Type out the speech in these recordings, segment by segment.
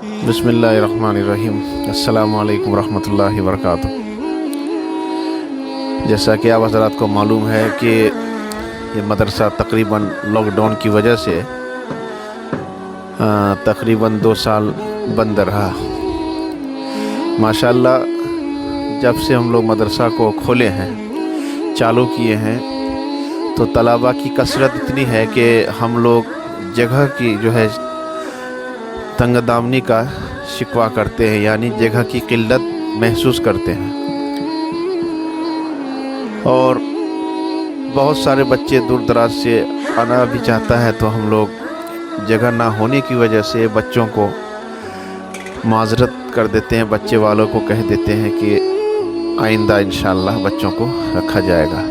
बिस्मिल्लाहिर्रहमानिर्रहीम। अस्सलामु अलैकुम रहमतुल्लाहि वबरकातुह। जैसा कि आप हज़रात को मालूम है कि ये मदरसा तकरीबन लॉकडाउन की वजह से तकरीबन 2 साल बंद रहा। माशाअल्लाह, जब से हम लोग मदरसा को खोले हैं, चालू किए हैं, तो तलबा की कसरत इतनी है कि हम लोग जगह की जो है तंगदामनी का शिकवा करते हैं, यानी जगह की किल्लत महसूस करते हैं। और बहुत सारे बच्चे दूर दराज से आना भी चाहता है, तो हम लोग जगह ना होने की वजह से बच्चों को माजरत कर देते हैं, बच्चे वालों को कह देते हैं कि आइंदा इंशाअल्लाह बच्चों को रखा जाएगा।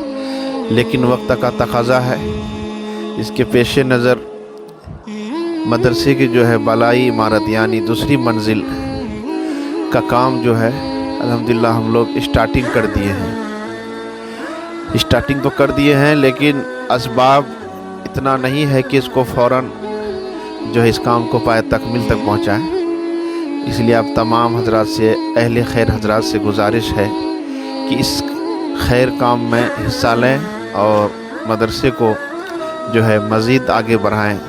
लेकिन वक्त का तकाज़ा है, इसके पेश नज़र मदरसे की जो है बलाई इमारत यानी दूसरी मंजिल का काम जो है अल्हम्दुलिल्लाह हम लोग स्टार्टिंग कर दिए हैं। स्टार्टिंग तो कर दिए हैं, लेकिन असबाब इतना नहीं है कि इसको फ़ौरन जो है इस काम को पाए तकमील तक पहुँचाएँ। इसलिए आप तमाम हजरात से, अहले खैर हजरात से गुजारिश है कि इस खैर काम में हिस्सा लें और मदरसे को जो है मज़ीद आगे बढ़ाएँ,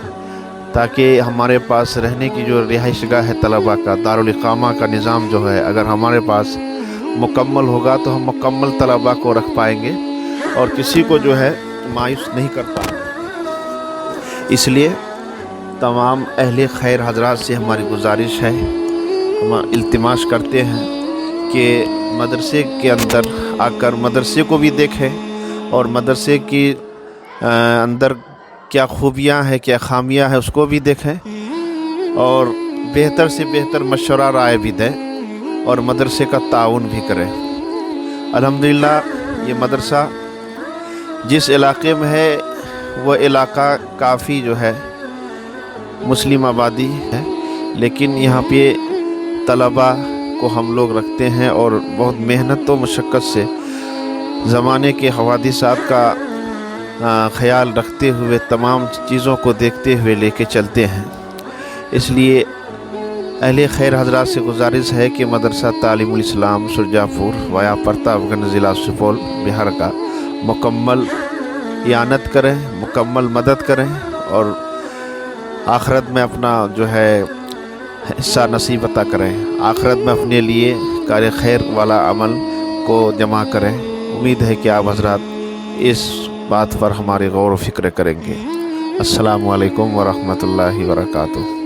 ताकि हमारे पास रहने की जो रिहाइशगाह है तलबा का, दारुल इकामा का निज़ाम जो है, अगर हमारे पास मुकम्मल होगा तो हम मुकम्मल तलबा को रख पाएंगे और किसी को जो है मायूस नहीं कर पाएंगे। इसलिए तमाम अहले खैर हजरात से हमारी गुजारिश है, हम इल्तिमास करते हैं कि मदरसे के अंदर आकर मदरसे को भी देखें और मदरसे की अंदर क्या खूबियाँ हैं, क्या खामियाँ हैं, उसको भी देखें और बेहतर से बेहतर मशवरा राय भी दें और मदरसे का ताउन भी करें। अल्हम्दुलिल्लाह ये मदरसा जिस इलाके में है वह इलाका काफ़ी जो है मुस्लिम आबादी है, लेकिन यहाँ पे तलबा को हम लोग रखते हैं और बहुत मेहनत व मशक्क़त से ज़माने के हवादिसात का ख़याल रखते हुए तमाम चीज़ों को देखते हुए लेके चलते हैं। इसलिए अहले खैर हजरात से गुजारिश है कि मदरसा तालीमुल इस्लाम सुरजापुर वाया प्रतापगंज ज़िला सुपौल बिहार का मुकम्मल इयानत करें, मुकम्मल मदद करें और आखिरत में अपना जो है हिस्सा नसीब अता करें। आखिरत में अपने लिए कार्य खैर वाला अमल को जमा करें। उम्मीद है कि आप हजरात इस बात पर हमारे गौर व फिक्र करेंगे। अस्सलामु अलैकुम व रहमतुल्लाहि व बरकातुहू।